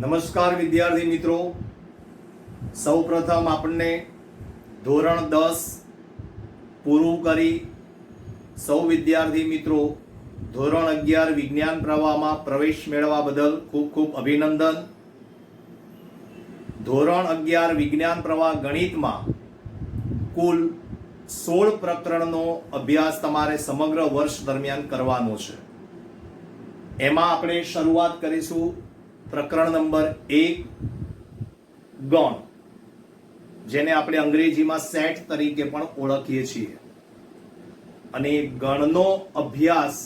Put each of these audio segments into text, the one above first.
નમસ્કાર વિદ્યાર્થી મિત્રો, સૌપ્રથમ આપણને ધોરણ 10 પૂરું કરી સૌ વિદ્યાર્થી મિત્રો ધોરણ 11 વિજ્ઞાન પ્રવાહમાં પ્રવેશ મેળવવા બદલ ખૂબ ખૂબ અભિનંદન. ધોરણ 11 વિજ્ઞાન પ્રવાહ ગણિતમાં કુલ 16 પ્રકરણનો અભ્યાસ તમારે સમગ્ર વર્ષ દરમિયાન કરવાનો છે. એમાં આપણે શરૂઆત કરીશું પ્રકરણ નંબર 1 ગણ, જેને આપણે અંગ્રેજીમાં સેટ તરીકે પણ ઓળખીએ છીએ. અને ગણનો અભ્યાસ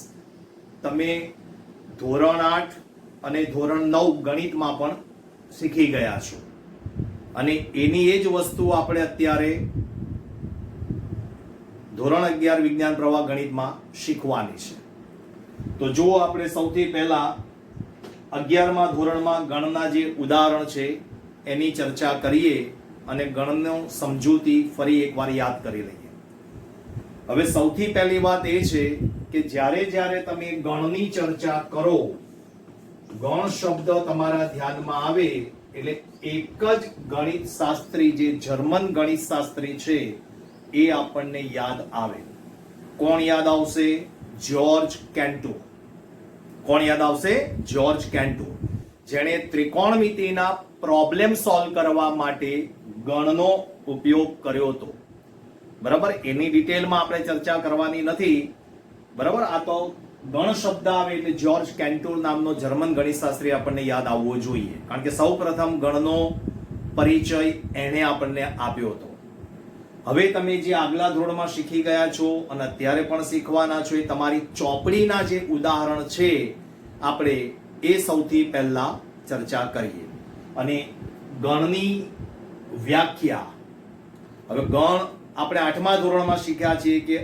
તમે ધોરણ 8 અને ધોરણ 9 ગણિતમાં પણ શીખી ગયા છો, અને એની એ જ વસ્તુ આપણે અત્યારે ધોરણ 11 વિજ્ઞાન પ્રવાહ ગણિતમાં શીખવાની છે. તો જો આપણે સૌથી પહેલા 11મા ધોરણમાં ગણના જે ઉદાહરણ છે એની ચર્ચા કરીએ અને ગણનો સમજૂતી ફરી એકવાર યાદ કરી લઈએ. હવે સૌથી પહેલી વાત એ છે કે જ્યારે તમે ગણની ચર્ચા કરો, ગણ શબ્દ તમારા ધ્યાનમાં આવે એટલે એક જ ગણિત શાસ્ત્રી, જે જર્મન ગણિત શાસ્ત્રી છે, એ આપણને યાદ આવે. કોણ યાદ આવશે? George Kento. કોણ યાદ આવશે? જ્યોર્જ કેન્ટો, જેણે ત્રિકોણમિતિના પ્રોબ્લેમ સોલ્વ કરવા માટે ગણનો ઉપયોગ કર્યો હતો. બરાબર, એની ડિટેલમાં આપણે ચર્ચા કરવાની નથી. બરાબર, આ તો ગણ શબ્દ આવે એટલે જ્યોર્જ કેન્ટો નામનો જર્મન ગણિતશાસ્ત્રી આપણને યાદ આવવો જોઈએ, કારણ કે સૌ પ્રથમ ગણનો પરિચય એણે આપણને આપ્યો હતો. હવે તમે જે આગલા ધોરણમાં શીખી ગયા છો અને અત્યારે પણ શીખવાના છો, એ તમારી ચોપડીના જે ઉદાહરણ છે આપણે એ સૌથી પહેલા ચર્ચા કરીએ. અને ગણની વ્યાખ્યા, હવે ગણ આપણે 8મા ધોરણમાં શીખ્યા છીએ કે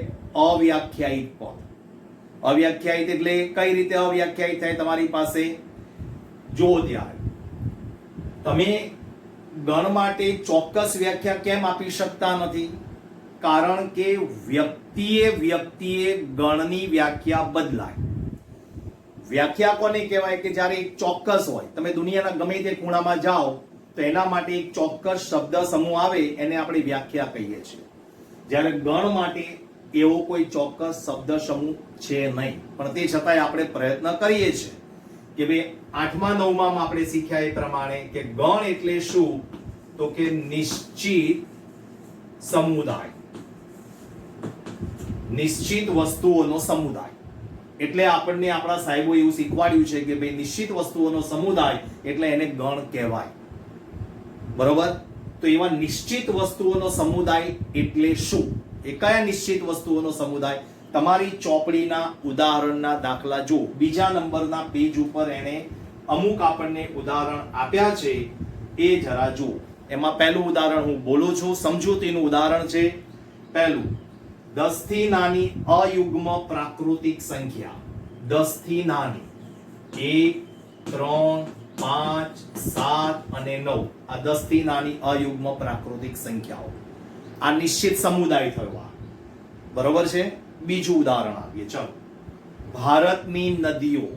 અવ્યાખ્યાયિત પદ. અવ્યાખ્યાયિત એટલે કઈ રીતે અવ્યાખ્યાયિત થાય તમારી પાસે? જો ત્યારે તમે ગણ માટે ચોક્કસ વ્યાખ્યા કેમ આપી શકતા નથી? કારણ કે વ્યક્તિએ ગણની વ્યાખ્યા બદલાય. વ્યાખ્યા કોને કહેવાય? કે જ્યારે એક ચોક્કસ હોય, તમે દુનિયાના ગમે તે ખૂણામાં જાઓ તો એના માટે એક ચોક્કસ શબ્દ સમૂહ આવે, એને આપણે વ્યાખ્યા કહીએ છીએ. જ્યારે ગણ માટે એવો કોઈ ચોક્કસ શબ્દ સમૂહ છે નહીં, પણ તે છતાંય આપણે પ્રયત્ન કરીએ છીએ કે ભાઈ 8મા 9માં આપણે શીખ્યા એ પ્રમાણે કે ગણ એટલે શું? તો કે નિશ્ચિત સમુદાય, નિશ્ચિત વસ્તુઓનો સમુદાય. એટલે આપણને આપણા સાહેબો એવું શીખવાડ્યું છે કે ભાઈ નિશ્ચિત વસ્તુઓનો સમુદાય એટલે એને ગણ કહેવાય. બરોબર, તો એવા નિશ્ચિત વસ્તુઓનો સમુદાય એટલે શું? એ કયા નિશ્ચિત વસ્તુઓનો સમુદાય? તમારી ચોપડીના ઉદાહરણના દાખલા જો બીજા નંબરના પેજ ઉપર એને અમુક આપણને ઉદાહરણ આપ્યા છે, એ જરા જુઓ. એમાં પહેલું ઉદાહરણ હું બોલું છું, સમજૂતીનું ઉદાહરણ છે. પહેલું, 10 થી નાની અયુગ્મ પ્રાકૃતિક સંખ્યા. 10 થી નાની 1, 3, 5, 7 અને 9, આ 10 થી નાની અયુગ્મ પ્રાકૃતિક સંખ્યાઓ. આ નિશ્ચિત સમુદાય થયો. બરોબર છે. બીજું ઉદાહરણ આપીએ. ચલો, ભારતની નદીઓ.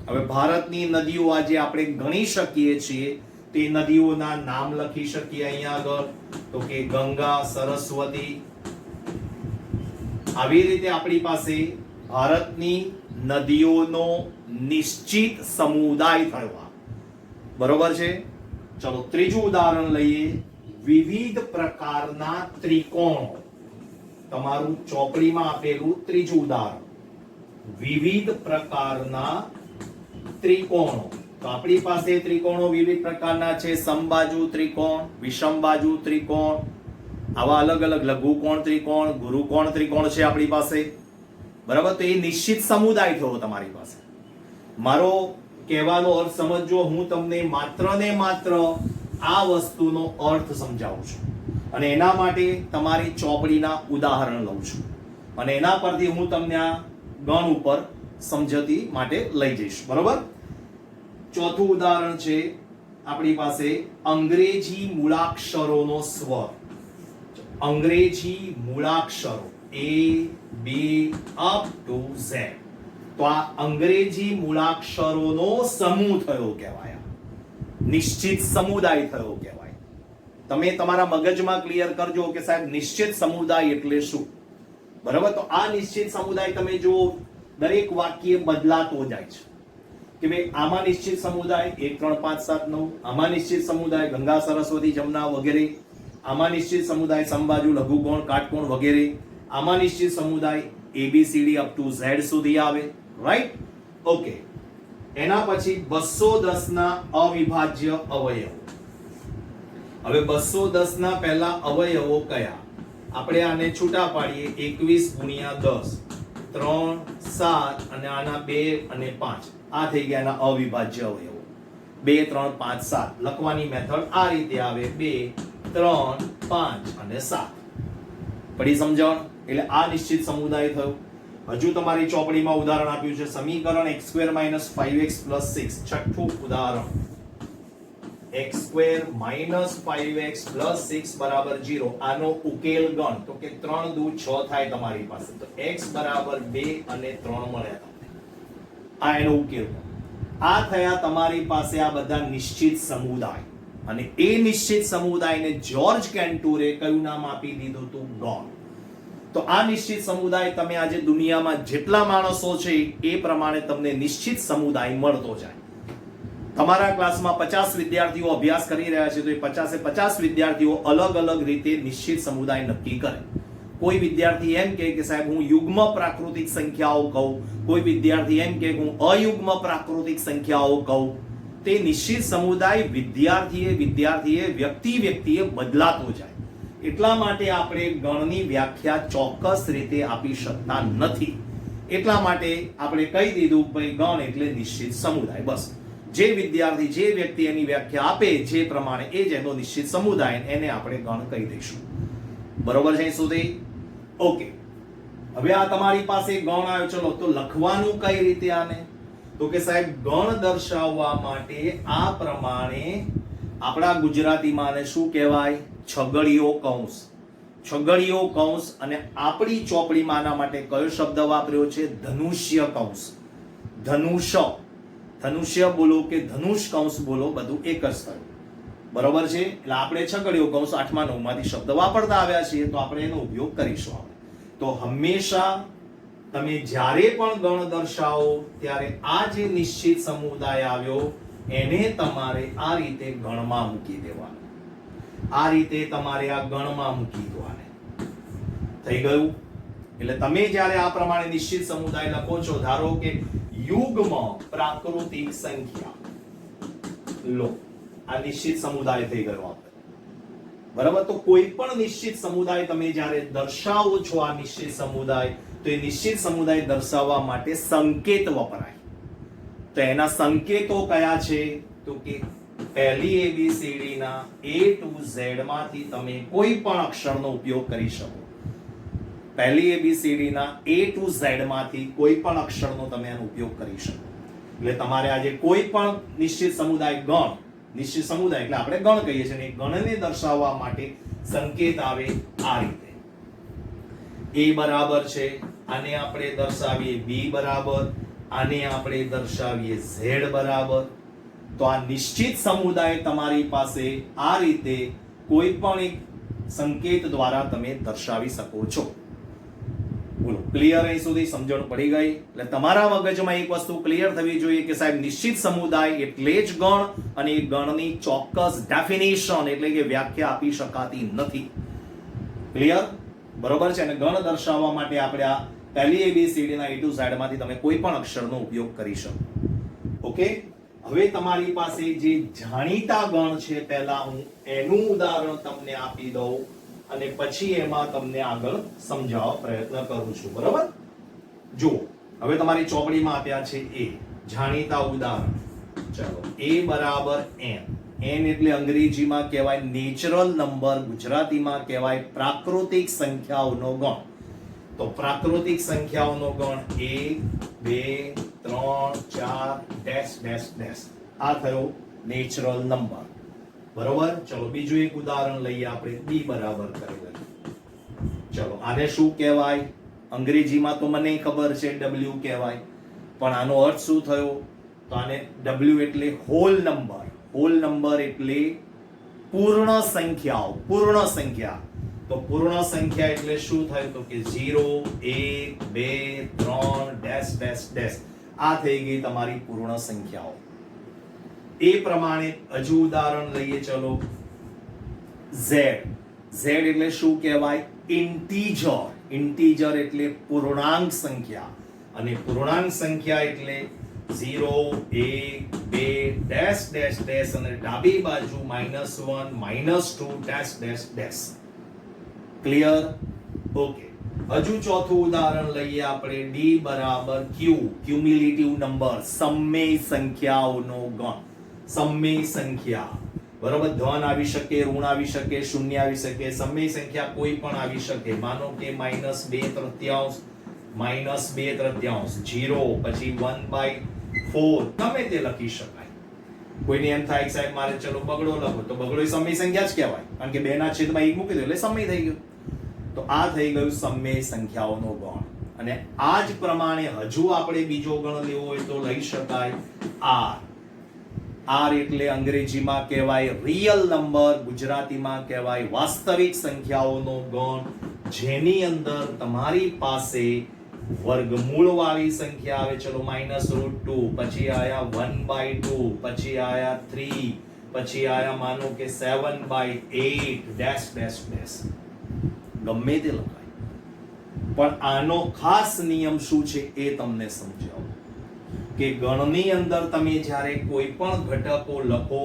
હવે ભારતની નદીઓ આજે આપણે ગણી શકીએ છીએ, તે નદીઓના નામ લખી શકીએ અહીંયા આગળ, તો કે ગંગા, સરસ્વતી. આવી રીતે આપણી પાસે ભારતની નદીઓનો નિશ્ચિત સમુદાય થયો. બરોબર છે. ચલો, ત્રીજું ઉદાહરણ લઈએ. વિવિધ પ્રકારના ત્રિકોણો. તમારું ચોપડીમાં આપેલું ત્રીજું ઉદાહરણ, વિવિધ પ્રકારના ત્રિકોણો. તો આપણી પાસે ત્રિકોણો વિવિધ પ્રકારના છે. સમબાજુ ત્રિકોણ, વિષમબાજુ ત્રિકોણ, આવા અલગ અલગ લઘુકોણ ત્રિકોણ, ગુરુકોણ ત્રિકોણ છે આપણી પાસે. બરાબર, તો એ નિશ્ચિત સમુદાય થયો તમારી પાસે. મારો કહેવાનો અર્થ સમજજો, હું તમને માત્ર ને માત્ર આ વસ્તુનો અર્થ સમજાવું છું, અને એના માટે તમારી ચોપડીના ઉદાહરણ લઉં છું, અને એના પરથી હું તમને આ ગણ ઉપર સમજતી માટે લઈ જઈશ. બરોબર. ચોથું ઉદાહરણ છે આપણી પાસે અંગ્રેજી મૂળાક્ષરોનો સ્વર. અંગ્રેજી મૂળાક્ષરો A, B up to Z. તો આ અંગ્રેજી મૂળાક્ષરોનો સમૂહ થયો કહેવાય. નિશ્ચિત સમુદાય થયો કહેવાય. તમે તમારા મગજમાં ક્લિયર કરજો કે સાહેબ નિશ્ચિત સમુદાય એટલે શું. બરાબર, તો આ નિશ્ચિત સમુદાય તમે જો દરેક વાક્ય બદલાતો જાય છે કે ભાઈ આમાં નિશ્ચિત સમુદાય 1 3 5 7 9, આમાં નિશ્ચિત સમુદાય ગંગા સરસ્વતી જમના વગેરે, આમાં નિશ્ચિત સમુદાય સમબાજુ લઘુકોણ કાટકોણ વગેરે, આમાં નિશ્ચિત સમુદાય ABCD અપ ટુ Z સુધી આવે. Right, okay. એના પછી 210 ના અવિભાજ્ય અવયવો. હવે 210 ના પહેલા અવયવો કયા? આપણે આને છૂટા પાડીએ. 21 ગુણ્યા 10, 3 7 અને આના 2 અને 5. આ થઈ ગયા એના અવિભાજ્ય અવયવો. 2 3 5 7 લખવાની મેથડ આ રીતે આવે. 2 3 5 અને 7. પડી સમજણ? એટલે આ નિશ્ચિત સમુદાય થયો. હજુ તમારી ચોપડીમાં ઉદાહરણ આપ્યું છે સમીકરણ x² - 5x + 6. છઠ્ઠું ઉદાહરણ x² - 5x + 6 = 0. આનો ઉકેલ ગણ. તો કે 3 દુ 6 થાય તમારી પાસે. તો x = 2 અને 3 મળ્યા તમને. આ એનો ઉકેલ. આ થયા તમારી પાસે આ બધા નિશ્ચિત સમુદાય. અને એ નિશ્ચિત સમુદાયને જ્યોર્જ કેન્ટુરે કયું નામ આપી દીધું હતું? ગણ. તો આ નિશ્ચિત સમુદાય તમે આજે દુનિયામાં જેટલા માણસો છે એ પ્રમાણે તમને નિશ્ચિત સમુદાય મળતો જાય. તમારા ક્લાસમાં 50 વિદ્યાર્થીઓ અભ્યાસ કરી રહ્યા છે તો એ 50 વિદ્યાર્થીઓ અલગ અલગ રીતે નિશ્ચિત સમુદાય નક્કી કરે. કોઈ વિદ્યાર્થી એમ કહે કે સાહેબ હું યુગ્મ પ્રાકૃતિક સંખ્યાઓ કહું, કોઈ વિદ્યાર્થી એમ કહે હું અયુગ્મ પ્રાકૃતિક સંખ્યાઓ કહું. તે નિશ્ચિત સમુદાય વિદ્યાર્થીએ વ્યક્તિએ બદલાતો જાય. એટલા માટે આપણે ગણની વ્યાખ્યા ચોક્કસ રીતે આપી શકતા નથી. એટલા માટે આપણે કહી દીધું ભાઈ ગણ એટલે નિશ્ચિત સમુદાય. બસ જે વિદ્યાર્થી જે વ્યક્તિ એની વ્યાખ્યા આપે જે પ્રમાણે એ જ એનો નિશ્ચિત સમુદાય, એને આપણે ગણ કહી દઈશું. બરોબર છે સુધી? ઓકે. હવે આ તમારી પાસે ગણ આવ્યો. ચલો તો લખવાનું કઈ રીતે આને? તો કે સાહેબ ગણ દર્શાવવા માટે આ પ્રમાણે આપણા ગુજરાતીમાં આને શું કહેવાય? છગડીયો કૌંસ. છગડીયો કૌંસ. અને આપણી ચોપડીમાં આના માટે કયો શબ્દ વાપર્યો છે? ધનુષ્ય કૌંસ. ધનુષ્ય બોલો કે ધનુષ કૌંસ બોલો, બધું એક જ થયું. બરોબર છે? એટલે આપણે છગડીયો કૌંસ 8મા 9માંથી શબ્દ વાપરતા આવ્યા છીએ તો આપણે એનો ઉપયોગ કરીશું. તો હંમેશા તમે જ્યારે પણ ગણ દર્શાવો ત્યારે આ જે નિશ્ચિત સમુદાય આવ્યો એને તમારે આ રીતે ગણમાં મૂકી દેવાનો. આ રીતે તમારે આ ગણમાં મૂકી દેવાને. થઈ ગયું? એટલે તમે જ્યારે આ પ્રમાણે નિશ્ચિત સમુદાય લખો છો, ધારો કે યુગ્મ પ્રાકૃતિક સંખ્યા લો, આ નિશ્ચિત સમુદાય થઈ ગયો આપણે. બરાબર? તો કોઈ પણ નિશ્ચિત સમુદાય તમે જ્યારે દર્શાવો છો આ નિશ્ચિત સમુદાય, તો એ નિશ્ચિત સમુદાય દર્શાવવા માટે સંકેત વપરાય. તો એના સંકેતો કયા છે? તો કે પહેલી ABCD ના A to Z માંથી તમે કોઈ પણ અક્ષરનો ઉપયોગ કરી શકો. પહેલી ABCD ના A to Z માંથી કોઈ પણ અક્ષરનો તમે એનો ઉપયોગ કરી શકો. એટલે તમારે આજે કોઈ પણ નિશ્ચિત સમુદાય ગણ, નિશ્ચિત સમુદાય એટલે આપણે ગણ કહીએ છીએ, એ ગણને દર્શાવવા માટે સંકેત આવે આ રીતે. A બરાબર છે, આને આપણે દર્શાવીએ B બરાબર, આને આપણે દર્શાવીએ Z બરાબર. તો આ નિશ્ચિત સમુદાય તમારી પાસે આ રીતે કોઈ પણ એક સંકેત દ્વારા તમે દર્શાવી શકો છો. બોલો, ક્લિયર? અહીં સુધી સમજણ પડી ગઈ? એટલે તમારા મગજમાં એક વસ્તુ ક્લિયર થવી જોઈએ કે સાહેબ નિશ્ચિત સમુદાય એટલે જ ગણ, અને એ ગણની ચોક્કસ ડેફિનેશન એટલે કે વ્યાખ્યા આપી શકાતી નથી. ક્લિયર? બરોબર છે? અને ગણ દર્શાવવા માટે આપણે આ પહેલી ABCD ના A to Z માંથી તમે કોઈ પણ અક્ષરનો ઉપયોગ કરી શકો. ઓકે. હવે તમારી પાસે જે જાણીતા ગણ છે પહેલા હું એનું ઉદાહરણ તમને આપી દઉં અને પછી એમાં તમને આગળ સમજાવવા પ્રયત્ન કરું છું. બરાબર? જુઓ, હવે તમારી ચોપડીમાં આપ્યા છે A જાણીતા ઉદાહરણ. ચલો, A = n. n એટલે અંગ્રેજીમાં કહેવાય નેચરલ નંબર, ગુજરાતીમાં કહેવાય પ્રાકૃતિક સંખ્યાઓનો ગણ. તો પ્રાકૃતિક સંખ્યાઓનો ગણ 1 2 3 4 ડેશ ડેશ ડેશ. આ થયો નેચરલ નંબર. બરોબર? ચલો બીજું એક ઉદાહરણ લઈએ આપણે. B બરાબર કરેલું. ચલો આને શું કહેવાય? અંગ્રેજીમાં તો મને ખબર છે W કહેવાય, પણ આનો અર્થ શું થયો? તો આને W એટલે હોલ નંબર. હોલ નંબર એટલે પૂર્ણ સંખ્યાઓ. પૂર્ણ સંખ્યા, તો પૂર્ણ સંખ્યા એટલે શું થાય? તો કે 0 1 2 3 ડેશ ડેશ ડેશ. આ થઈ ગઈ તમારી પૂર્ણ સંખ્યાઓ. એ પ્રમાણે હજુ ઉદાહરણ લઈએ. ચલો, z. z એટલે શું કહેવાય? ઇન્ટીજર. ઇન્ટીજર એટલે પૂર્ણાંક સંખ્યા, અને પૂર્ણાંક સંખ્યા એટલે 0 1 2 ડેશ ડેશ ડેશ, અને ડાબી બાજુ -1 -2 dash dash dash. Clear? Okay. હજુ ચોથું ઉદાહરણ લઈએ આપણે. d બરાબર q, ક્યુમ્યુલેટિવ નંબર, સમમેય સંખ્યાઓનો ગણ. સમમેય સંખ્યા, બરોબર. ધન આવી શકે, ઋણ આવી શકે, શૂન્ય આવી શકે, સમમેય સંખ્યા કોઈ પણ આવી શકે. માનો કે -2/3, -2/3, 0, પછી 1/4, ગમે તે લખી શકાય. કોઈને એમ થાય કે સાહેબ મારે ચલો બગડો લખો, તો બગડો એ સમય સંખ્યા જ કહેવાય, કારણ કે 2 ના છેદમાં 1 મૂકી દો એટલે સમય થઈ ગયો. તો આ થઈ ગયું સમય સંખ્યાઓનો ગણ. અને આ જ પ્રમાણે હજુ આપણે બીજો ગણ લેવો હોય તો લઈ શકાય r. r એટલે અંગ્રેજીમાં કહેવાય રિયલ નંબર, ગુજરાતીમાં કહેવાય વાસ્તવિક સંખ્યાઓનો ગણ, જેની અંદર તમારી પાસે વર્ગમૂળ વાળી સંખ્યા આવે. ચલો -√2, પછી આયા 1/2, પછી આયા 3, પછી આયા માનો કે 7/8 ડેશ ડેશ ડેશ. ગમે તે લખાય, પણ આનો ખાસ નિયમ શું છે એ તમને સમજાવું કે ગણની અંદર તમે જ્યારે કોઈ પણ ઘટકો લખો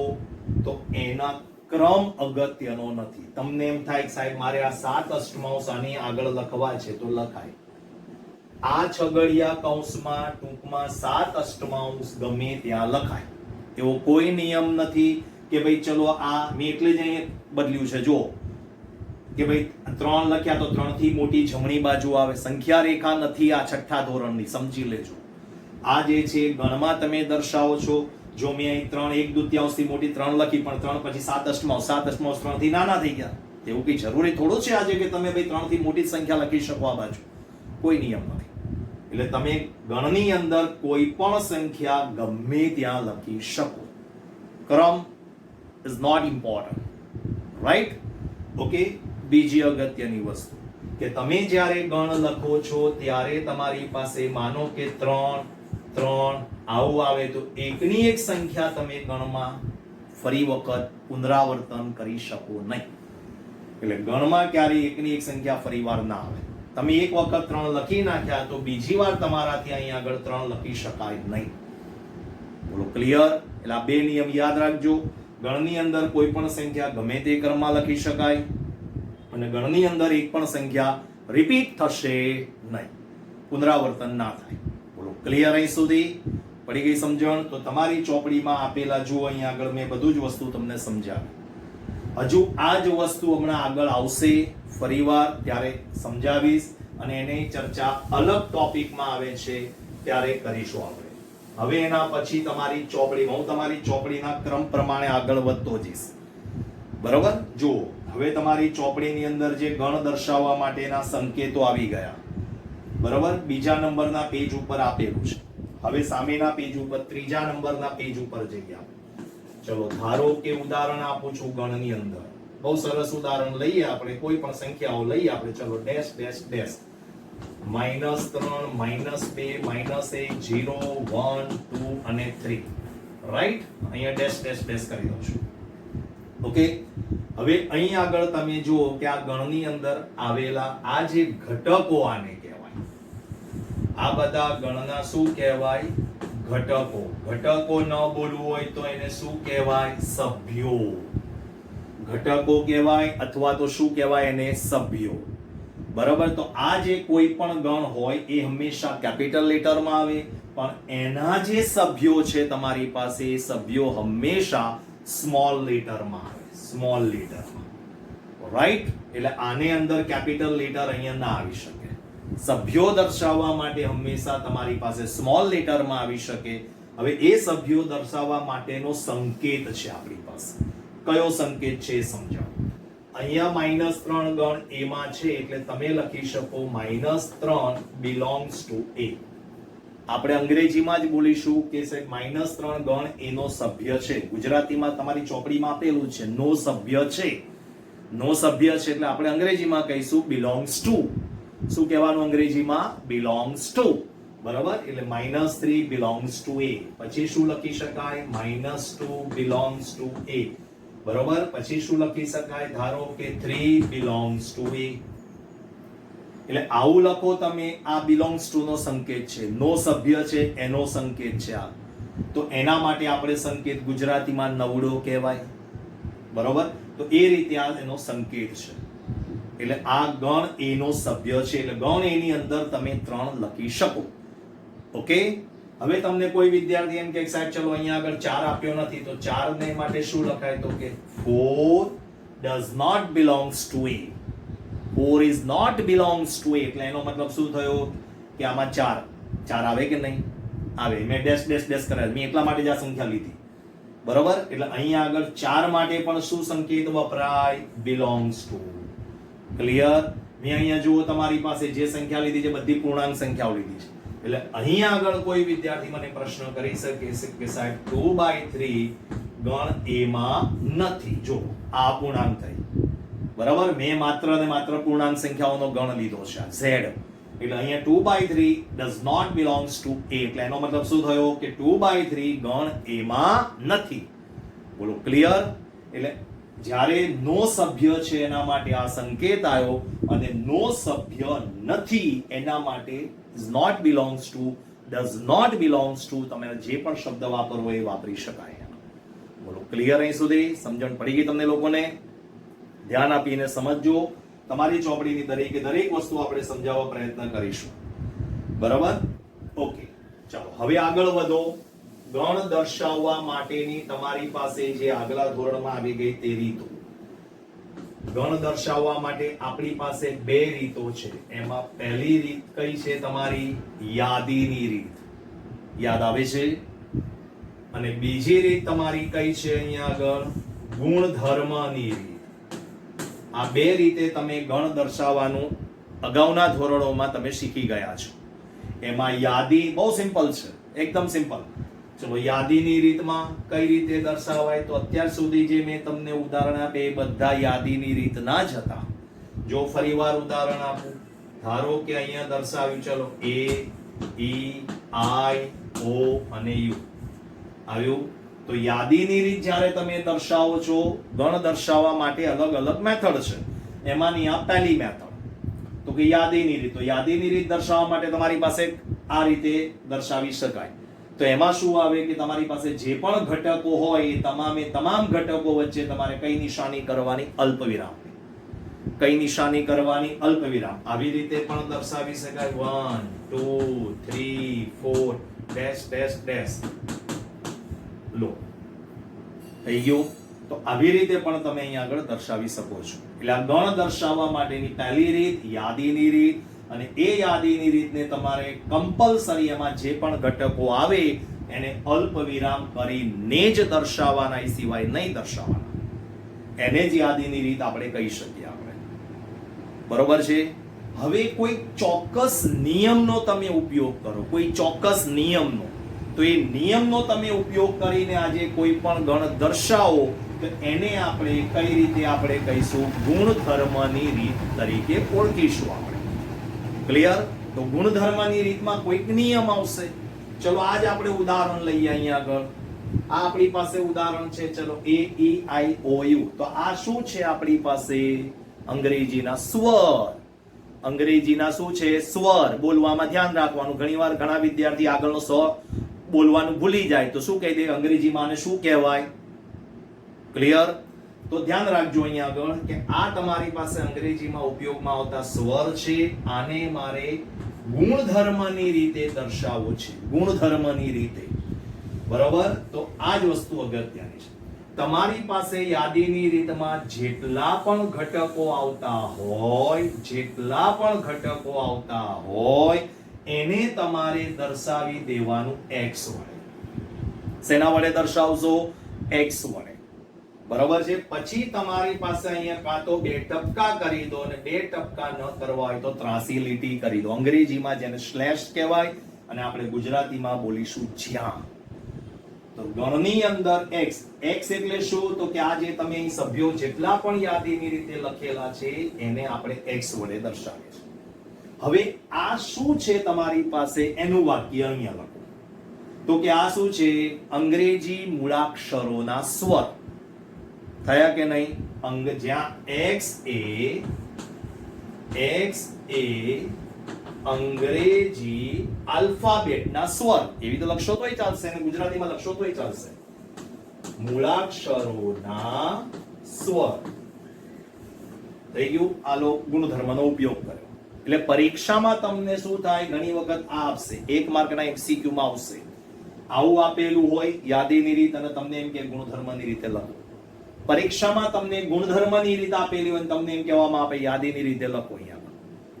તો એના ક્રમ અગત્યનો નથી. તમને એમ થાય કે સાહેબ મારે આ 7 અષ્ટમાંશ આની આગળ લખવા છે તો લખાય. આ છગડિયા કૌંસમાં ટૂંકમાં 7 અષ્ટમાંશ ગમે ત્યાં લખાય. એવો કોઈ નિયમ નથી કે ભાઈ ચલો આ મેં એટલે જ અહીં બદલ્યું છે. જો કે ભાઈ 3 લખ્યા તો 3 થી મોટી જમણી બાજુ આવે. સંખ્યા રેખા નથી આ છઠ્ઠા ધોરણની, સમજી લેજો. આ જે છે ગણમાં તમે દર્શાવો છો. જો મેં અહીં 3 1/2 થી મોટી 3 લખી, પણ 3 પછી 7 અષ્ટમાંશ, 7 અષ્ટમાંશ 3 થી નાના થઈ ગયા. એવું કઈ જરૂરી થોડું છે આજે કે તમે ભાઈ 3 થી મોટી સંખ્યા લખી શકો આ બાજુ? કોઈ નિયમ નથી. એટલે તમે ગણની અંદર કોઈ પણ સંખ્યા ગમે ત્યાં લખી શકો. ક્રમ is not important, right? Okay. બીજી અગત્યની વસ્તુ કે તમે જ્યારે ગણ લખો છો ત્યારે તમારી પાસે માનો કે 3 3 આવું આવે તો એકની એક સંખ્યા તમે ગણમાં ફરી વખત પુનરાવર્તન કરી શકો નહીં. એટલે ગણમાં ક્યારેય એકની એક સંખ્યા ફરીવાર ના આવે. તમે એક વખત 3 લખી નાખ્યા તો બીજી વાર તમારાથી અહીં આગળ 3 લખી શકાય નહીં. બોલો, ક્લિયર? એટલે આ 2 નિયમ યાદ રાખજો. ગણની અંદર કોઈ પણ સંખ્યા ગમે તે ક્રમમાં લખી શકાય, અને ગણની અંદર એક પણ સંખ્યા રિપીટ થશે નહીં, પુનરાવર્તન ના થાય. બોલો, ક્લિયર? અહીં સુધી પડી ગઈ સમજણ? તો તમારી ચોપડીમાં આપેલા જુઓ, અહીં આગળ મેં બધું જ વસ્તુ તમને સમજાવી. હજુ આ જ વસ્તુ હમણાં આગળ આવશે ફરીવાર, ત્યારે સમજાવીશ, અને એની ચર્ચા અલગ ટોપિકમાં આવે છે ત્યારે કરીશું આપણે. હવે એના પછી તમારી ચોપડીમાં હું તમારી ચોપડીના ક્રમ પ્રમાણે આગળ વધતો જઈશ. બરોબર? જુઓ, હવે તમારી ચોપડીની અંદર જે ગણ દર્શાવવા માટેના સંકેતો આવી ગયા. બરોબર? બીજા નંબરના પેજ ઉપર આપેલું છે. હવે સામેના પેજ ઉપર ત્રીજા નંબરના પેજ ઉપર જઈએ આપણે. ચલો, ધારો કે ઉદાહરણ આપું છું ગણની અંદર. બહુ સરસ ઉદાહરણ લઈએ આપણે, કોઈ પણ સંખ્યાઓ લઈએ આપણે. ચલો, ડેશ ડેશ ડેશ, -3 -2 -1 0 1 2 અને 3. રાઈટ? અહીંયા ડેશ ડેશ ડેશ કરી દઉં છું. ઓકે. હવે અહીં આગળ તમે જુઓ કે આ ગણની અંદર આવેલા આ જે ઘટકો આને કહેવાય. આ બધા ગણના શું કહેવાય? ઘટકો. ઘટકો ન બોલવું હોય તો એને શું કહેવાય? સભ્યો. ઘટકો કહેવાય, અથવા તો શું કહેવાય એને? સભ્યો. બરાબર? તો આ જે કોઈ પણ ગણ હોય એ હંમેશા કેપિટલ લેટરમાં આવે, પણ એના જે સભ્યો છે તમારી પાસે, એ સભ્યો હંમેશા સ્મોલ લેટરમાં આવે. સ્મોલ લેટરમાં, રાઈટ? એટલે આને અંદર કેપિટલ લેટર અહીંયા ના આવી શકે. સભ્યો દર્શાવવા માટે હંમેશા તમારી પાસે સ્મોલ લેટરમાં આવી શકે. હવે એ સભ્યો દર્શાવવા માટેનો સંકેત છે આપણી પાસે. કયો સંકેત છે એ સમજાવો. અહીંયા -3 ગણ એમાં છે એટલે તમે લખી શકો -3 belongs to A. આપણે અંગ્રેજીમાં જ બોલીશું કે -3 ગણ એનો સભ્ય છે. ગુજરાતીમાં તમારી ચોપડીમાં આપેલું છે નો સભ્ય છે. નો સભ્ય છે એટલે આપણે અંગ્રેજીમાં કહીશું બિલોંગ્સ ટુ. શું કહેવાનું અંગ્રેજીમાં? Belongs to. બરાબર, એટલે -3 બિલોંગ્સ ટુ એ. પછી શું લખી શકાય? -2 બિલોંગ્સ ટુ એ. બરોબર, પછી શું લખી શકાય? ધારો કે 3 બિલોંગ્સ ટુ એ. એટલે આવું લખો તમે. આ બિલોંગ્સ ટુ નો સંકેત છે, નો સભ્ય છે એનો સંકેત છે આ. તો એના માટે આપણે સંકેત ગુજરાતીમાં નવડો કહેવાય. બરોબર, તો એ રીતે આ એનો સંકેત છે. એટલે આ ગણ એનો સભ્ય છે, એટલે ગણ એની અંદર તમે 3 લખી શકો. ઓકે, હવે તમને કોઈ વિદ્યાર્થી એમ કે સાહેબ ચલો અહીંયા આગળ 4 આપ્યો નથી, તો 4 ને માટે શું લખાય? તો કે 4 does not belongs to a. 4 is not belongs to a. એટલે એનો મતલબ શું થયો કે આમાં 4 આવે કે નહીં આવે. મેં ડેશ ડેશ ડેશ કરાય, મેં એટલા માટે જ આ સંખ્યા લીધી. બરોબર, એટલે અહીંયા આગળ 4 માટે પણ શું સંકેત વપરાય? belongs to. ક્લિયર? મેં અહીંયા જુઓ તમારી પાસે જે સંખ્યા લીધી છે બધી પૂર્ણાંક સંખ્યાઓ લીધી છે. એટલે અહીંયા આગળ કોઈ વિદ્યાર્થી મને પ્રશ્ન કરી શકે છે કે સાહેબ 2/3 ગણ એમાં નથી. જો આ પૂર્ણાંક થઈ. બરાબર, મેં માત્ર ને માત્ર પૂર્ણાંક સંખ્યાઓનો ગણ લીધો છે z. એટલે અહીંયા 2/3 does not belongs to a. એટલે એનો મતલબ શું થયો કે 2/3 ગણ એમાં નથી. બોલો ક્લિયર? એટલે જ્યારે નો સભ્ય છે એના માટે આ સંકેત આવ્યો, અને નો સભ્ય નથી એના માટે is not belongs to, does not belongs to, તમે જે પણ શબ્દ વાપરવો એ વાપરી શકાય. બોલો ક્લિયર? અહીં સુધી સમજણ પડી ગઈ તમને લોકોને? ધ્યાન આપીને સમજજો. તમારી ચોપડીની દરેકે દરેક વસ્તુ આપણે સમજાવવા પ્રયત્ન કરીશું. બરાબર? ઓકે, ચાલો હવે આગળ વધો. ગણ દર્શાવવા માટેની તમારી પાસે જે આગલા ધોરણમાં આવી ગઈ તે રીતો. ગણ દર્શાવવા માટે આપણી પાસે 2 રીતો છે. એમાં પહેલી રીત કઈ છે? તમારી યાદીની રીત. યાદ આવે છે? અને બીજી રીત તમારી કઈ છે? અહીંયા આગળ ગુણધર્મની રીત. આ 2 રીતે તમે ગણ દર્શાવવાનું અગાઉના ધોરણોમાં તમે શીખી ગયા છો. એમાં યાદી બહુ સિમ્પલ છે, એકદમ સિમ્પલ. ચલો યાદીની રીતમાં કઈ રીતે દર્શાવાય? તો અત્યાર સુધી જે મેં તમને ઉદાહરણ આપે એ બધા યાદીની રીતના જ હતા. જો ફરીવાર ઉદાહરણ આપું, ધારો કે અહીંયા દર્શાવ્યું, ચલો A, E, I, O અને U આવ્યું. તો યાદીની રીત જ્યારે તમે દર્શાવો છો, ગણ દર્શાવવા માટે અલગ અલગ મેથડ છે. એમાંની આ પહેલી મેથડ તો કે યાદીની રીત. તો યાદીની રીત દર્શાવવા માટે તમારી પાસે આ રીતે દર્શાવી શકાય. તો એમાં શું આવે કે તમારી પાસે જે પણ ઘટકો હોય એ તમામે તમામ ઘટકો વચ્ચે તમારે કઈ નિશાની કરવાની? અલ્પવિરામ. કઈ નિશાની કરવાની? અલ્પવિરામ. આવી રીતે પણ દર્શાવી શકાય. 1 2 3 4 ડેશ ડેશ ડેશ. લો, થઈ ગયું. તો આવી રીતે પણ તમે અહીંયા આગળ દર્શાવી શકો છો. એટલે આ ગણ દર્શાવવા માટેની પહેલી રીત યાદીની રીત. અને એ યાદીની રીતને તમારે કમ્પલસરી એમાં જે પણ ઘટકો આવે એને અલ્પ વિરામ કરીને જ દર્શાવવાના, એ સિવાય નહીં દર્શાવવાના. એને જ યાદીની રીત આપણે કહી શકીએ આપણે. બરોબર છે? હવે કોઈ ચોક્કસ નિયમનો તમે ઉપયોગ કરો, કોઈ ચોક્કસ નિયમનો. તો એ નિયમનો તમે ઉપયોગ કરીને આજે કોઈ પણ ગણ દર્શાવો તો એને આપણે કઈ રીતે આપણે કહીશું? ગુણધર્મની રીત તરીકે ઓળખીશું આપણે. ક્લિયર? તો ગુણધર્મની રીતમાં કોઈક નિયમ આવશે. ચલો આજ આપણે ઉદાહરણ લઈએ. અહીંયા આગળ આ આપણી પાસે ઉદાહરણ છે. ચલો A, E, I, O, U. તો આ શું છે આપણી પાસે? અંગ્રેજીના સ્વર. અંગ્રેજીના શું છે? સ્વર. બોલવામાં ધ્યાન રાખવાનું. ઘણીવાર ઘણા વિદ્યાર્થી આગળનો સ બોલવાનું ભૂલી જાય તો શું કહી દે? અંગ્રેજીમાં આને શું કહેવાય? ક્લિયર? તો ધ્યાન રાખજો અહીંયા આગળ કે આ તમારી પાસે અંગ્રેજીમાં ઉપયોગમાં આવતા સ્વર છે. આને મારે ગુણધર્મની રીતે દર્શાવવો છે. ગુણધર્મની રીતે. બરોબર? તો આ જ વસ્તુ અગત્યની છે. તમારી પાસે યાદીની રીતમાં જેટલા પણ ઘટકો આવતા હોય એને તમારે દર્શાવી દેવાનું x વડે. શેના વડે દર્શાવશો? x વડે. બરાબર છે? પછી તમારી પાસે અહીંયા કાં તો 2 ટપકા કરી દો, અને 2 ટપકા ન કરવા હોય તો ત્રાસી લીટી કરી દો. અંગ્રેજીમાં જેને સ્લેશ કહેવાય, અને આપણે ગુજરાતીમાં બોલીશું જ્યાં. તો ગણની અંદર x એટલે શું? તો કે આ જે તમે અહીં સભ્યો જેટલા પણ યાદીની રીતે લખેલા છે એને આપણે x વડે દર્શાવીએ છીએ. હવે આ શું છે તમારી પાસે એનું વાક્ય અહીંયા લખો. તો કે આ શું છે? અંગ્રેજી મૂળાક્ષરોના સ્વર થયા કે નહીં? જ્યાં x એ અંગ્રેજી આલ્ફાબેટના સ્વર, એવી તો લખશો તોય ચાલશે અને ગુજરાતીમાં લખશો તોય ચાલશે. મૂળાક્ષરોના સ્વર થઈ ગયું. આલો ગુણધર્મનો ઉપયોગ કર્યો એટલે પરીક્ષામાં તમને શું થાય? ઘણી વખત આ આપશે, 1 માર્કના MCQ માં આવશે. આવું આપેલું હોય યાદીની રીત અને તમને એમ કે ગુણધર્મની રીતે લખો. પરીક્ષામાં તમને ગુણધર્મની રીત આપેલી હોય તમને એમ કહેવામાં આવે યાદીની રીતે લખો. અહીંયા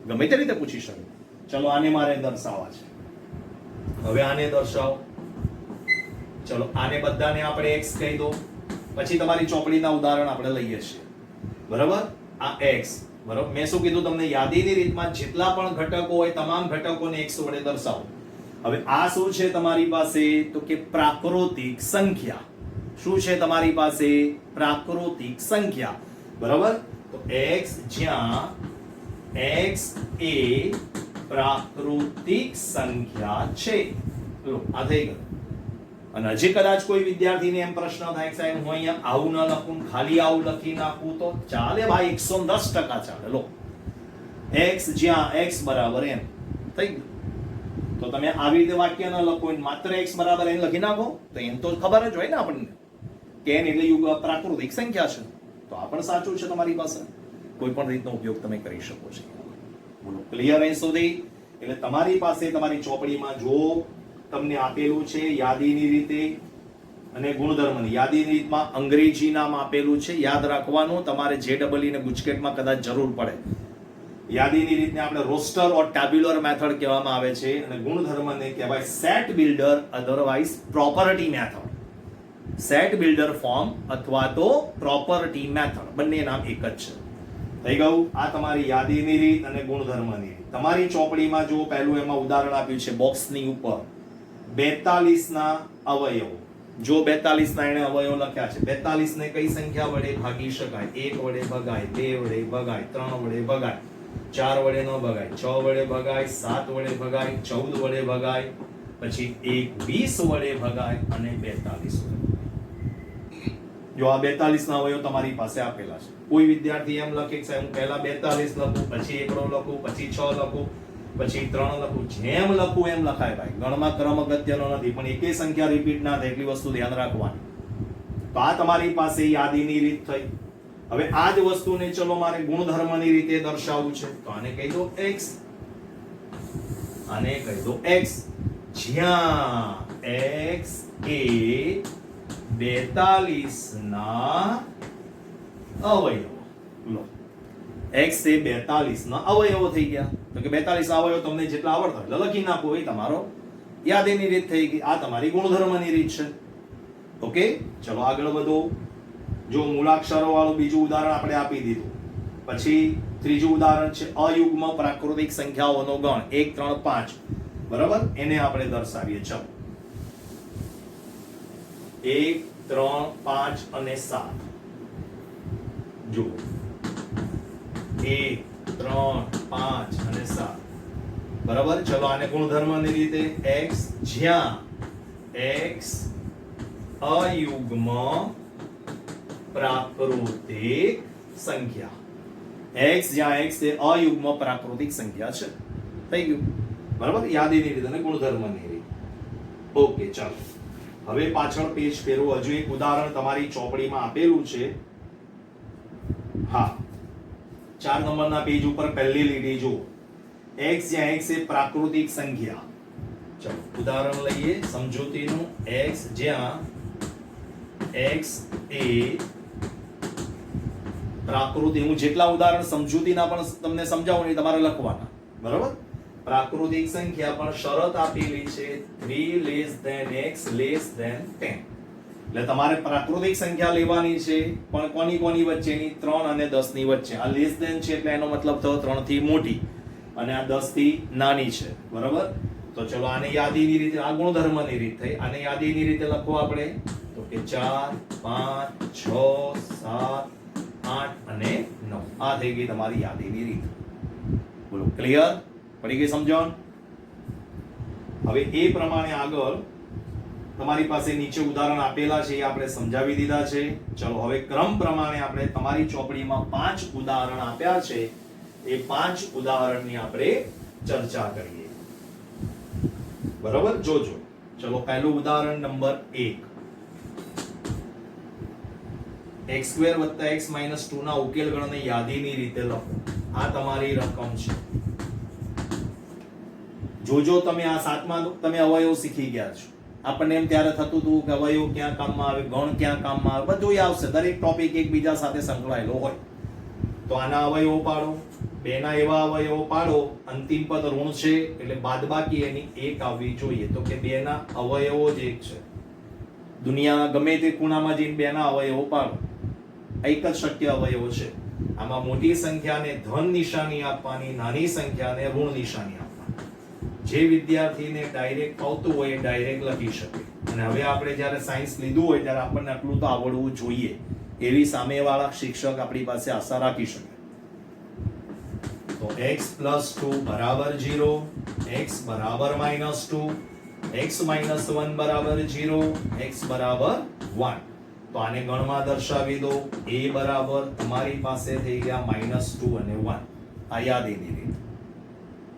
ગમે તે રીતે પૂછી શકે. ચલો આને મારે દર્શાવવા છે. હવે આને દર્શાવો. ચલો આને બધાને આપણે x કહી દો. પછી તમારી ચોપડીના ઉદાહરણ આપણે લઈએ છીએ. બરાબર? આ x બરાબર. મેં શું કીધું તમને? યાદીની રીતમાં જેટલા પણ ઘટકો હોય તમામ ઘટકોને x વડે દર્શાવો. હવે આ શું છે તમારી પાસે? તો કે પ્રાકૃતિક સંખ્યા. શું છે તમારી પાસે? પ્રાકૃતિક સંખ્યા. બરાબર? તો x જ્યાં x એ પ્રાકૃતિક સંખ્યા છે. લો આ થઈ ગયું. અને હજી કદાચ કોઈ વિદ્યાર્થીને એમ પ્રશ્ન થાય કે સાહેબ હું અહીંયા આવું ન લખું, ખાલી આવું લખી નાખું તો ચાલે ભાઈ, 110% ચાલે. લો x જ્યાં x બરાબર m થઈ ગયું. તો તમે આવી રીતે વાક્ય ન લખો, માત્ર x બરાબર n લખી નાખો તો એમ તો ખબર જ હોય ને આપણને કે n એટલે પ્રાકૃતિક સંખ્યા છે. તો આ પણ સાચું છે. તમારી પાસે કોઈ પણ રીતનો ઉપયોગ તમે કરી શકો છો. બોલો ક્લિયર અહીં સુધી? એટલે તમારી પાસે તમારી ચોપડીમાં જો તમને આપેલું છે યાદીની રીતે અને ગુણધર્મની, યાદીની રીતમાં અંગ્રેજી નામ આપેલું છે, યાદ રાખવાનું. તમારે JEE ને ગુજકેટમાં કદાચ જરૂર પડે. યાદીની રીતને આપણે રોસ્ટર ઓર ટેબ્યુલર મેથડ કહેવામાં આવે છે અને ગુણધર્મને કહેવાય set builder otherwise property method. Set builder form અથવા તો પ્રોપર્ટી મેથડ, બંને નામ એક જ છે. થઈ ગયું? આ તમારી યાદીની રીત અને ગુણધર્મની રીત. તમારી ચોપડીમાં જો પહેલું એમાં ઉદાહરણ આપ્યું છે બોક્સની ઉપર 42 ના અવયવો. જો 42 ના એને અવયવો લખ્યા છે. 42 ને કઈ સંખ્યા વડે ભાગી શકાય? 1 વડે ભગાય, 2 વડે ભગાય, 3 વડે ભગાય, 4 વડે ન ભગાય, 6 વડે ભગાય, 7 વડે ભગાય, 14 વડે ભગાય, પછી 21 વડે ભગાય અને 42 વડે. જો આ 42 ના અવયવ તમારી પાસે આપેલા છે. કોઈ વિદ્યાર્થી એમ લખે કે હું પહેલા 42 લખું, પછી 1 લખું, પછી 6 લખું, પછી 3 લખું. જેમ લખું એમ લખાય ભાઈ. ગણમાં ક્રમ અગત્યનો નથી, પણ એકે સંખ્યા રિપીટ ના થાય એટલી વસ્તુ ધ્યાન રાખવાની. તો આ તમારી પાસે યાદીની રીત થઈ. હવે આ જ વસ્તુને ચલો મારે ગુણધર્મની રીતે દર્શાવવું છે તો આને કહી દો x. આને કહી દો x જ્યાં x એ 42 ના અવયવો. લો x એ 42 ના અવયવો થઈ ગયા. તો કે 42 ના અવયવો તમને જેટલા આવડતા હોય લખી નાખો. એ તમારો યાદીની રીત થઈ ગઈ. આ તમારી ગુણધર્મની રીત છે. ઓકે, ચલો આગળ વધો. જો મૂળાક્ષરો વાળું બીજું ઉદાહરણ આપણે આપી દીધું. પછી ત્રીજું ઉદાહરણ છે અયુગ્મ પ્રાકૃતિક સંખ્યાઓનો ગણ 1 3 5. બરાબર? એને આપણે દર્શાવીએ. ચલો 1 3 5 અને 7. જુઓ 1 3 5 અને 7. બરાબર? ચલો આને ગુણધર્મની રીતે x જ્યાં x અયુગ્મ પ્રાકૃતિક સંખ્યા. x જ્યાં x એ અયુગ્મ પ્રાકૃતિક સંખ્યા છે. થઈ ગયું? બરાબર? યાદીની રીત અને ગુણધર્મની રીત. ઓકે, ચાલો હવે પાછળ પેજ ફેરવો. હજુ એક ઉદાહરણ તમારી ચોપડીમાં આપેલું છે. હા, 4 નંબરના પેજ ઉપર પહેલી લીટી જુઓ. x જ્યાં x એ પ્રાકૃતિક સંખ્યા. ચલો ઉદાહરણ લઈએ સમજૂતીનું. x જ્યાં x એ પ્રાકૃતિક, હું જેટલા ઉદાહરણ સમજૂતીના પણ તમને સમજાવું એ તમારે લખવાના. બરાબર? પ્રાકૃતિક સંખ્યા પણ શરત આપેલી છે 3 less than x less than 10. એટલે તમારે પ્રાકૃતિક સંખ્યા લેવાની છે પણ કોની વચ્ચેની? 3 અને 10 ની વચ્ચે. આ લેસ ધેન છે એટલે એનો મતલબ થયો 3 થી મોટી અને આ 10 થી નાની છે. બરાબર? તો ચલો આને યાદીની રીતે, આ ગુણધર્મની રીત થઈ, આને યાદીની રીતે લખો આપણે તો કે 4 5 6 7 8 અને 9. આ થઈ ગઈ તમારી યાદીની રીત. બોલો ક્લિયર? પડી ગઈ સમજણ? હવે એ પ્રમાણે આગળ તમારી પાસે નીચે ઉદાહરણ આપેલા છે, એ આપણે સમજાવી દીધા છે. ચલો હવે ક્રમ પ્રમાણે આપણે તમારી ચોપડીમાં 5 ઉદાહરણ આપ્યા છે, એ 5 ઉદાહરણની આપણે ચર્ચા કરીએ. બરાબર? જોજો. ચલો પહેલું ઉદાહરણ નંબર 1. x² + x - 2 ના ઉકેલ ગણને યાદીની રીતે લખો. આ તમારી રકમ છે. જોજો તમે આ 7મા તમે અવયવ શીખી ગયા છો. આપણને એમ ત્યારે થતું હતું કે અવયવ ક્યાં કામમાં આવે, ગણ ક્યાં કામમાં આવે, બધું આવશે. દરેક ટોપિક એકબીજા સાથે સંકળાયેલો હોય. તો આના અવયવો પાડો, બેના એવા અવયવો પાડો, અંતિમ પદ ઋણ છે એટલે બાદબાકી એની 1 આવવી જોઈએ. તો કે બેના અવયવો જ 1 છે. દુનિયાના ગમે તે ખૂણામાં જઈને બેના અવયવો પાડો, એક જ શક્ય અવયવો છે. આમાં મોટી સંખ્યાને ધન નિશાની આપવાની, નાની સંખ્યાને ઋણ નિશાની આપવાની. જે વિદ્યાર્થીને ડાયરેક્ટ આવતું હોય એ ડાયરેક્ટ લખી શકે. અને હવે આપણે જ્યારે સાયન્સ લીધું હોય ત્યારે આપણને આટલું તો આવડવું જોઈએ, એવી સામેવાળા શિક્ષક આપણી પાસે આશા રાખી શકે. તો x + 2 = 0, x = -2, x - 1 = 0, x = 1. તો આને ગણમાં દર્શાવી દો. a બરાબર તમારી પાસે થઈ ગયા -2 અને 1. આ યાદીની રીત.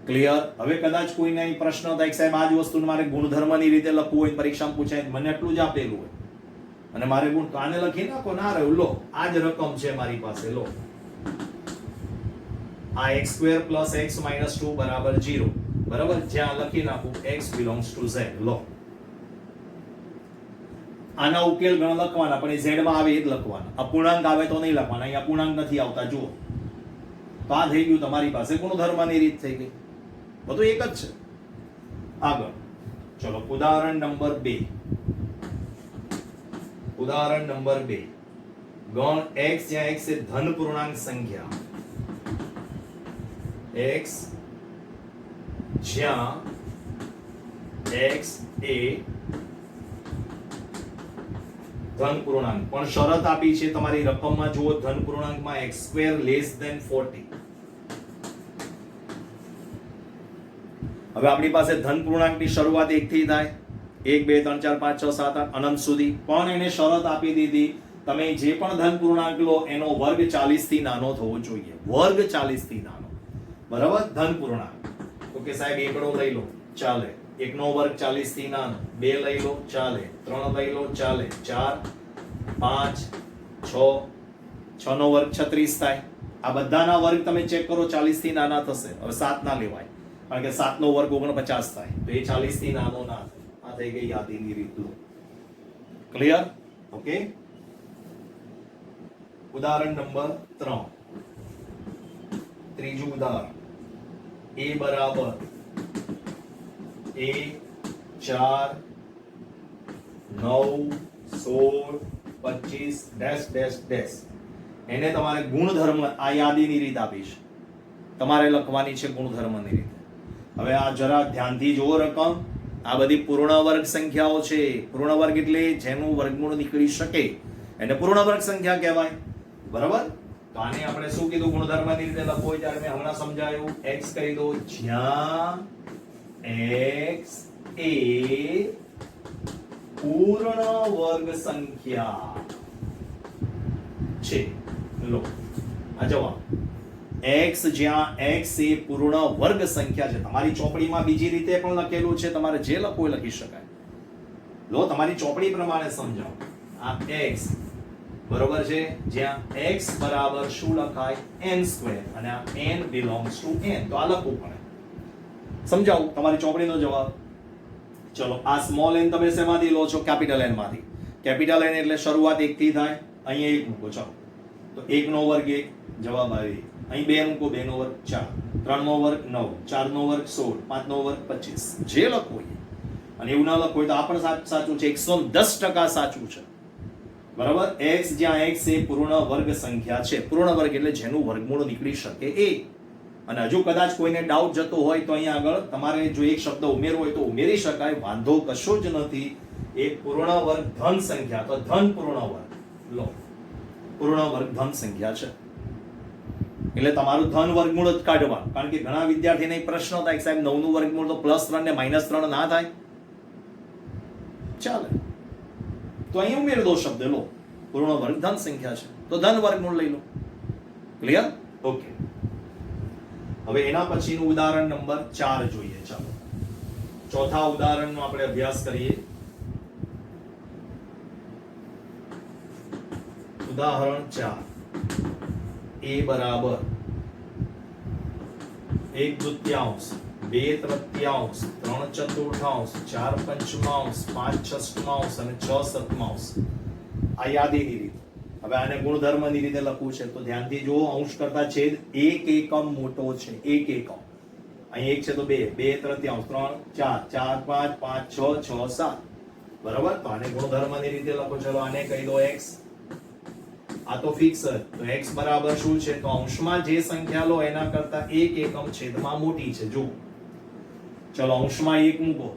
ક્લિયર? હવે કદાચ કોઈને અહીં પ્રશ્ન થાય કે સાહેબ આ જ વસ્તુને મારે ગુણધર્મની રીતે લખવું હોય, પરીક્ષામાં પૂછાય, મને એટલું જ આપેલું હોય અને મારે ગુણ તો આને લખી નાખો. ના રહ્યું, લો આ જ રકમ છે મારી પાસે, લો આ x² + x - 2 = 0. બરાબર? જ્યાં લખી નાખું x belongs to z. લો આના ઉકેલ ગણ લખવાના, પણ એ z માં આવે એ જ લખવાના. અપૂર્ણાંક આવે તો નહીં લખવાના. અહીંયા અપૂર્ણાંક નથી આવતા, જુઓ. તો આ થઈ ગયું તમારી પાસે ગુણધર્મની રીત થઈ ગઈ. બધું એક જ છે. આગળ ચલો ઉદાહરણ નંબર 2. ઉદાહરણ નંબર 2. ગણ x, જ્યાં x એ ધન પૂર્ણાંક સંખ્યા, x જ્યાં x એ ધન પૂર્ણાંક, પણ શરત આપી છે તમારી રકમમાં, જુઓ ધન પૂર્ણાંકમાં x² < 40. હવે આપણી પાસે ધન પૂર્ણાંકની શરૂઆત 1 થી થાય, 1 2 3 4 5 6 7 8 અનંત સુધી. પણ એને શરત આપી દીધી, તમે જે પણ ધન પૂર્ણાંક લો એનો વર્ગ 40 થી નાનો થવો જોઈએ. વર્ગ 40 થી નાનો. બરાબર? ધન પૂર્ણાંક તો કે સાહેબ એકડો લઈ લો, ચાલે. 1 નો વર્ગ 40 થી નાનો, 2 લઈ લો, ચાલે. 3 લઈ લો, ચાલે. 4 5 6 6 નો વર્ગ 36 થાય. આ બધાના વર્ગ તમે ચેક કરો, 40 થી નાના થશે. હવે 7 ના લેવાય, કારણ કે 7 નો વર્ગ 49 થાય, તો એ 40 થી નાનો ના થાય. આ થઈ ગઈ યાદીની રીત. ક્લિયર? ઓકે. ઉદાહરણ નંબર 3. ત્રીજું ઉદાહરણ. a બરાબર a 4 9 16 25 એને તમારે ગુણધર્મ, આ યાદીની રીત આપી છે, તમારે લખવાની છે ગુણધર્મની રીત. હવે આ જરા ધ્યાનથી જુઓ રકમ. આ બધી પૂર્ણ વર્ગ સંખ્યાઓ છે. પૂર્ણ વર્ગ એટલે જેનું વર્ગમૂળ નીકળી શકે એને પૂર્ણ વર્ગ સંખ્યા કહેવાય. બરાબર? તો આને આપણે શું કીધું? ગુણધર્મની રીતે લખવું હોય ત્યારે મેં હમણાં સમજાયું, x કહી દો જ્યાં x એ પૂર્ણ વર્ગ સંખ્યા છે. લો આ જવાબ. x જ્યાં x એ પૂર્ણ વર્ગ સંખ્યા છે. તમારી ચોપડીમાં બીજી રીતે પણ લખેલું છે, તમારે જે લખવું એ લખી શકાય. લો તમારી ચોપડી પ્રમાણે સમજાવો. આ x બરોબર છે, જ્યાં x બરાબર શું લખાય? n² અને આ n belongs to n. તો આ લખવું પડે. સમજાવું તમારી ચોપડીનો જવાબ. ચલો આ સ્મોલ n તમે શેમાંથી લો છો? કેપિટલ n માંથી. કેપિટલ n એટલે શરૂઆત 1 થી થાય. અહીંયા 1 મૂકો, ચાલો. તો 1 નો વર્ગ 1, જવાબ આવી. અહીં 2 મૂકો, 2 નો વર્ગ 4, 3 નો વર્ગ 9, 4 નો વર્ગ 16, 5 નો વર્ગ 25. જે લખવું હોય. અને એવું ના લખવું હોય તો આ પણ સાચું છે. 110% સાચું છે. બરાબર? x જ્યાં x એ પૂર્ણ વર્ગ સંખ્યા છે. પૂર્ણ વર્ગ એટલે જેનું વર્ગમૂળ નીકળી શકે એ. અને હજુ કદાચ કોઈને ડાઉટ જતો હોય તો અહીંયા આગળ તમારે જો એક શબ્દ ઉમેરવો હોય તો ઉમેરી શકાય, વાંધો કશો જ નથી. એ પૂર્ણ વર્ગ ધન સંખ્યા, તો ધન પૂર્ણ વર્ગ લો, પૂર્ણ વર્ગ ધન સંખ્યા છે એટલે તમારું ધન વર્ગમૂળ જ કાઢવાનું. કારણ કે ઘણા વિદ્યાર્થીને પ્રશ્ન થાય કે સાહેબ 9 નું વર્ગમૂળ તો +3 ને -3 ના થાય, ચાલે તો અહીં ઉમેરી દો શબ્દ, લો પૂર્ણ વર્ગ ધન સંખ્યા છે તો ધન વર્ગમૂળ લઈ લો. ક્લિયર? ઓકે. હવે એના પછીનું ઉદાહરણ નંબર 4 જોઈએ. ચાલો ચોથા ઉદાહરણનો આપણે અભ્યાસ કરીએ. ઉદાહરણ 4. a બરાબર 1/2, 2/3, 3/4, 4/5, 5/6 અને 6/7. આ યાદીની રીત. હવે આને ગુણધર્મની રીતે લખવું છે તો ધ્યાનથી જુઓ. અંશ કરતા છેદ 1 એકમ મોટો છે, 1 એકમ. અહીં 1 છે તો 2, 2/3, 3, 4, 4, 5, 5, 6, 6, 7. બરાબર? તો આને ગુણધર્મની રીતે લખો. ચલો આને કહી દો x. આ તો ફિક્સ જ. તો x બરાબર શું છે? તો અંશમાં જે સંખ્યા લો એના કરતા 1 એકમ છેદમાં મોટી છે. જુઓ, ચલો અંશમાં 1 મૂકો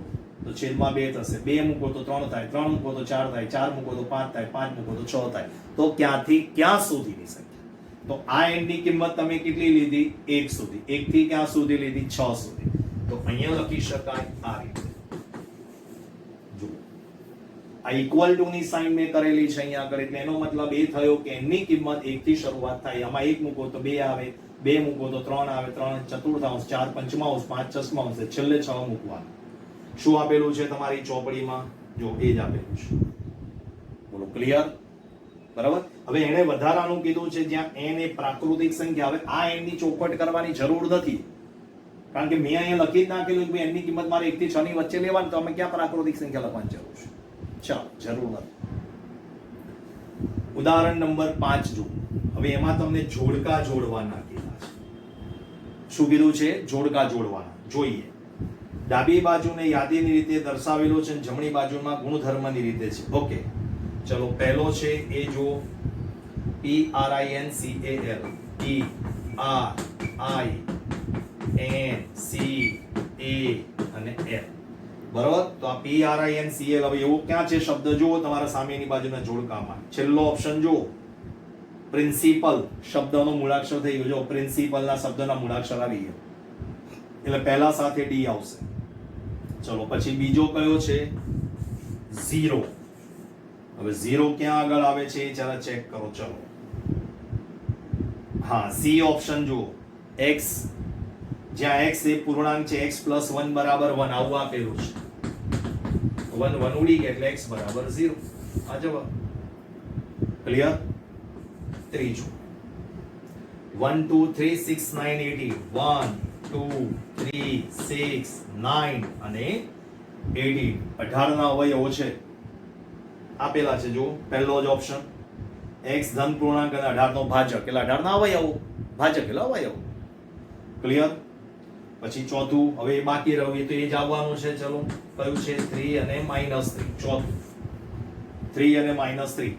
તો છેદમાં 2 થશે, 2 મૂકો તો 3 થાય, 3 મૂકો તો 4 થાય, 4 મૂકો તો 5 થાય, 5 મૂકો તો 6 થાય. તો ક્યાંથી ક્યાં સુધીની સંખ્યા? તો આ n ની કિંમત તમે કેટલી લીધી? 1 સુધી. 1 થી ક્યાં સુધી લીધી? 6 સુધી. તો અહીંયા લખી શકાય આ રીતે. જુઓ, આ ઇક્વલ ટુ ની સાઇન મેં કરેલી છે અહીંયા આગળ, એટલે એનો મતલબ એ થયો કે n ની કિંમત 1 થી શરૂઆત થાય. આમાં 1 મૂકો તો 2 આવે, 2 મૂકો તો 3 આવે, 3/4, 4/5, 5/6, છેલ્લે 6 મૂકવાનું. શું આપેલું છે તમારી ચોપડીમાં? જો એ જ આપેલું છે. બોલો, ક્લિયર? બરાબર? હવે એને વધારાનું કીધું છે જ્યાં n એ પ્રાકૃતિક સંખ્યા. હવે આ n ની ચોખવટ કરવાની જરૂર નથી, કારણ કે મેં અહીંયા લખી જ નાખેલું કે n ની કિંમત મારે 1 થી 6 ની વચ્ચે લેવાની, તો અમે ક્યાં પ્રાકૃતિક સંખ્યા લખવાની જરૂર છે? ચાલો, જરૂર નથી. ઉદાહરણ નંબર 5 જુઓ. હવે એમાં તમને જોડકા જોડવાના કીધા છે. શું કીધું છે? જોડકા જોડવાના. જોઈએ. ડાબી બાજુને યાદીની રીતે દર્શાવેલો છે, જમણી બાજુમાં ગુણધર્મની રીતે છે. ઓકે, ચલો પહેલો છે એ જો PRINCAL, PRINCA અને L. બરાબર? તો આ PRINCL. હવે એવો ક્યાં છે શબ્દ? જુઓ તમારા સામેની બાજુના જોડકામાં. છેલ્લો ઓપ્શન જુઓ, પ્રિન્સિપલ શબ્દનો મૂળાક્ષર થઈ ગયો. જો પ્રિન્સિપલ ના શબ્દના મૂળાક્ષર આવી ગયો એટલે પહેલા સાથે D આવશે. ચલો પછી બીજો કયો છે? 0. હવે 0 ક્યાં આગળ આવે છે જરા ચેક કરો. ચલો હા, C ઓપ્શન જુઓ. x, જ્યાં x એ પૂર્ણાંક છે, x + 1 = 1 આવું આપેલું છે. 1 1 ઉડી ગયા એટલે x = 0. આ જવાબ. ક્લિયર? ત્રીજું 1 2 3 6 9 18. 1 2 3 6 9 અને 18. 18 ના અવયવો છે આપેલા છે. જો પહેલો જ ઓપ્શન, x ધન પૂર્ણાંક અને 18 નો ભાજક એટલે 18 ના અવયવો, ભાજક એટલે અવયવો. ક્લિયર? પછી ચોથું, હવે બાકી રહ્યું તો એ જ આવવાનું છે. ચલો કયું છે? 3 અને -3. ચોથું 3 અને -3.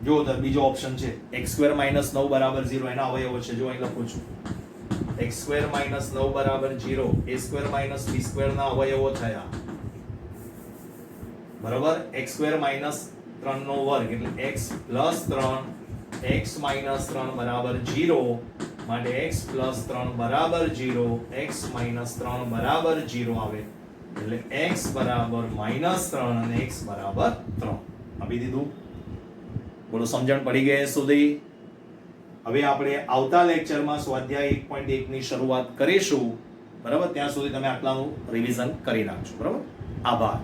જો બીજો ઓપ્શન છે x² - 9 = 0. એના અવયવો છે. જો અહીં લખું છું x² - 9 = 0. a² - b² ના અવયવો થયા. બરાબર? x² - 3 નો વર્ગ એટલે x + 3, x - 3 = 0. માટે x + 3 = 0, x - 3 = 0 આવે એટલે x = -3 અને x = 3. આપી દીધું. બોલો, સમજણ પડી ગઈ સુધી? હવે આપણે આવતા લેક્ચરમાં સ્વાધ્યાય 1.1 ની શરૂઆત કરીશું. બરાબર? ત્યાં સુધી તમે આટલાનું રિવિઝન કરી નાખજો. બરાબર? આભાર.